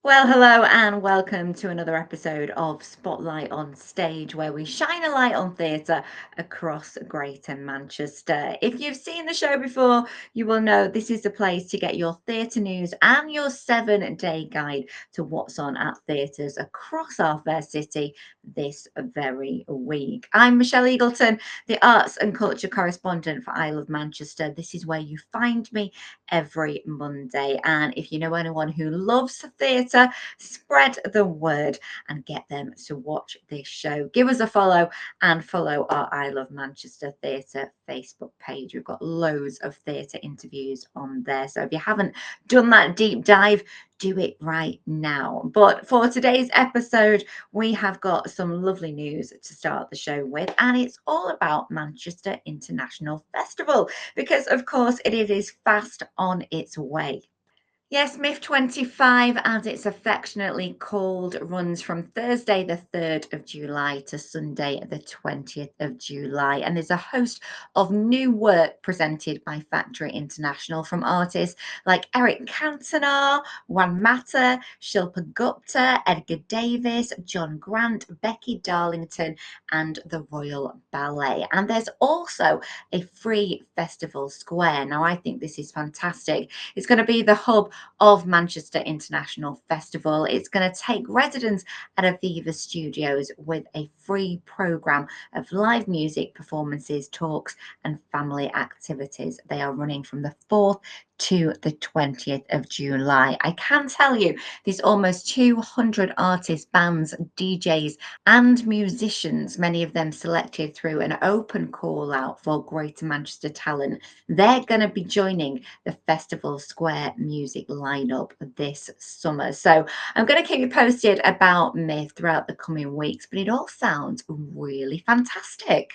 Well, hello and welcome to another episode of Spotlight on Stage, where we shine a light on theatre across Greater Manchester. If you've seen the show before, you will know this is the place to get your theatre news and your 7-day guide to what's on at theatres across our fair city this very week. I'm Michelle Eagleton, the arts and culture correspondent for I Love Manchester. This is where you find me every Monday. And if you know anyone who loves theatre, spread the word and get them to watch this show. Give us a follow and follow our I Love Manchester Theatre Facebook page. We've got loads of theatre interviews on there. So if you haven't done that deep dive, do it right now. But for today's episode, we have got some lovely news to start the show with, and it's all about Manchester International Festival because, of course, it is fast on its way. Yes, MIF 25, as it's affectionately called, runs from Thursday, the 3rd of July to Sunday, the 20th of July. And there's a host of new work presented by Factory International from artists like Eric Cantona, Juan Mata, Shilpa Gupta, Edgar Davis, John Grant, Becky Darlington, and the Royal Ballet. And there's also a free festival square. Now, I think this is fantastic. It's going to be the hub of Manchester International Festival. It's going to take residents at Aviva Studios with a free programme of live music, performances, talks, and family activities. They are running from the 4th to the 20th of July. I can tell you there's almost 200 artists, bands, DJs, and musicians, many of them selected through an open call out for Greater Manchester talent. They're going to be joining the Festival Square music lineup this summer. So I'm going to keep you posted about MIF throughout the coming weeks, but it all sounds really fantastic.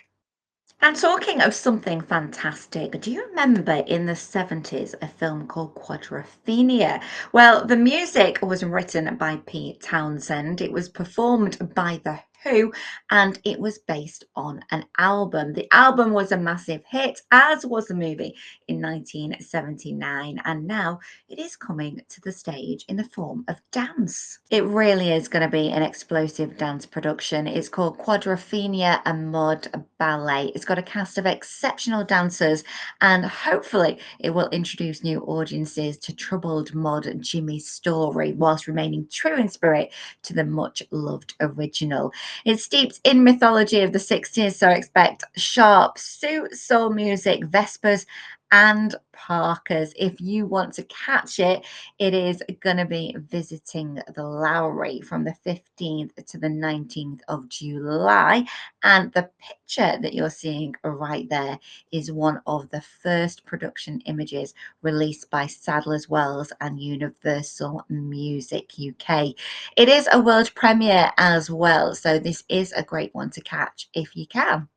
And talking of something fantastic, do you remember in the 70s a film called Quadrophenia? Well, the music was written by Pete Townsend. It was performed by The Who, and it was based on an album. The album was a massive hit, as was the movie in 1979, and now it is coming to the stage in the form of dance. It really is going to be an explosive dance production. It's called Quadrophenia and Mod Ballet. It's got a cast of exceptional dancers, and hopefully it will introduce new audiences to troubled mod Jimmy's story whilst remaining true in spirit to the much loved original. It's steeped in mythology of the 60s, so expect sharp suit, soul music, vespers, and Parkers. If you want to catch it, it is going to be visiting the Lowry from the 15th to the 19th of July. And the picture that you're seeing right there is one of the first production images released by Sadler's Wells and Universal Music UK. It is a world premiere as well, so this is a great one to catch if you can.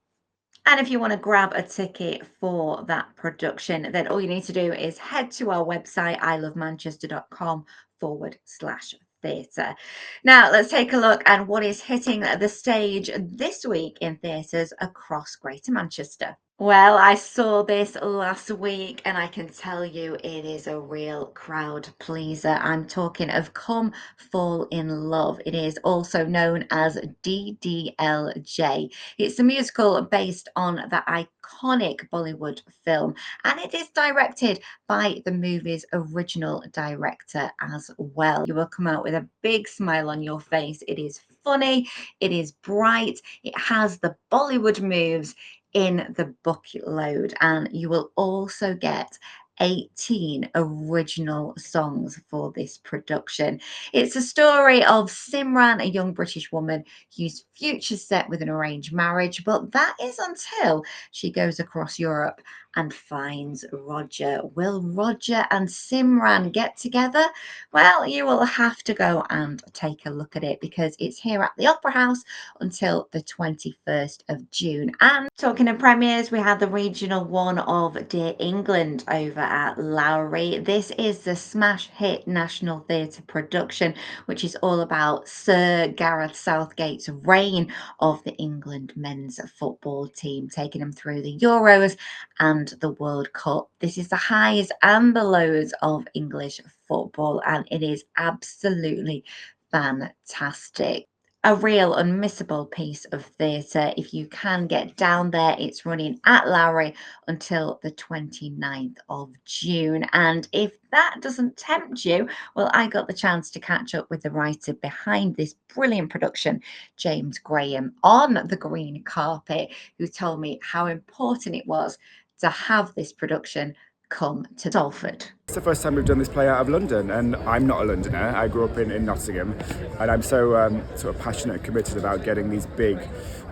And if you want to grab a ticket for that production, then all you need to do is head to our website, ilovemanchester.com/theatre. Now, let's take a look at what is hitting the stage this week in theatres across Greater Manchester. Well, I saw this last week and I can tell you it is a real crowd pleaser. I'm talking of Come Fall in Love. It is also known as DDLJ. It's a musical based on the iconic Bollywood film, and it is directed by the movie's original director as well. You will come out with a big smile on your face. It is funny, it is bright, it has the Bollywood moves in the bucket load, and you will also get 18 original songs for this production. It's a story of Simran, a young British woman whose future set with an arranged marriage, but that is until she goes across Europe and finds Roger. Will Roger and Simran get together? Well, you will have to go and take a look at it because it's here at the Opera House until the 21st of June. And talking of premieres, we have the regional one of Dear England over at Lowry. This is the smash hit National Theatre production, which is all about Sir Gareth Southgate's reign of the England men's football team, taking them through the Euros and and the World Cup. This is the highs and the lows of English football, and it is absolutely fantastic. A real unmissable piece of theatre. If you can get down there, it's running at Lowry until the 29th of June. And if that doesn't tempt you, well, I got the chance to catch up with the writer behind this brilliant production, James Graham, on the green carpet, who told me how important it was to have this production come to Salford. It's the first time we've done this play out of London, and I'm not a Londoner. I grew up in Nottingham, and I'm so sort of passionate and committed about getting these big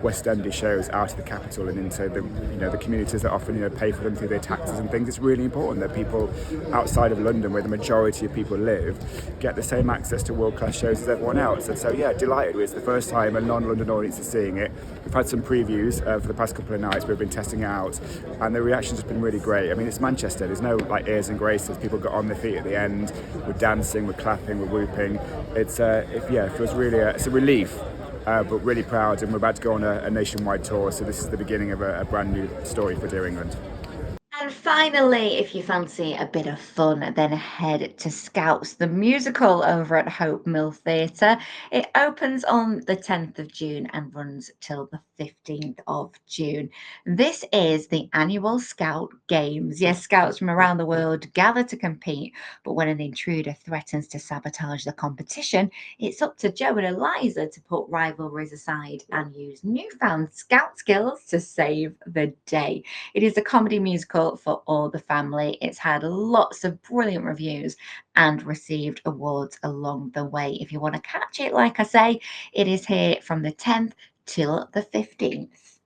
West Endy shows out of the capital and into the communities that often pay for them through their taxes and things. It's really important that people outside of London, where the majority of people live, get the same access to world-class shows as everyone else. And so, yeah, delighted. It's the first time a non-London audience is seeing it. We've had some previews for the past couple of nights. We've been testing it out, and the reaction's has been really great. I mean, it's Manchester. There's no like airs and graces. People got on their feet at the end. We're dancing, we're clapping, we're whooping. It feels really it's a relief. But really proud, and we're about to go on a nationwide tour, so this is the beginning of a brand new story for Dear England. And finally, if you fancy a bit of fun, then head to Scouts the Musical over at Hope Mill Theatre. It opens on the 10th of June and runs till the 15th of June. This is the annual Scout Games. Yes, Scouts from around the world gather to compete, but when an intruder threatens to sabotage the competition, it's up to Joe and Eliza to put rivalries aside and use newfound Scout skills to save the day. It is a comedy musical for all the family. It's had lots of brilliant reviews and received awards along the way. If you want to catch it, like I say, it is here from the 10th till the 15th.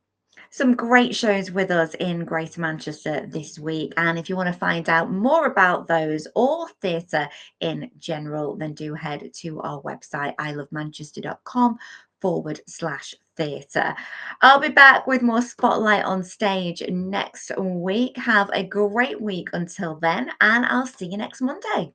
Some great shows with us in Greater Manchester this week. And if you want to find out more about those or theatre in general, then do head to our website, ilovemanchester.com/theatre. I'll be back with more Spotlight on Stage next week. Have a great week until then, and I'll see you next Monday.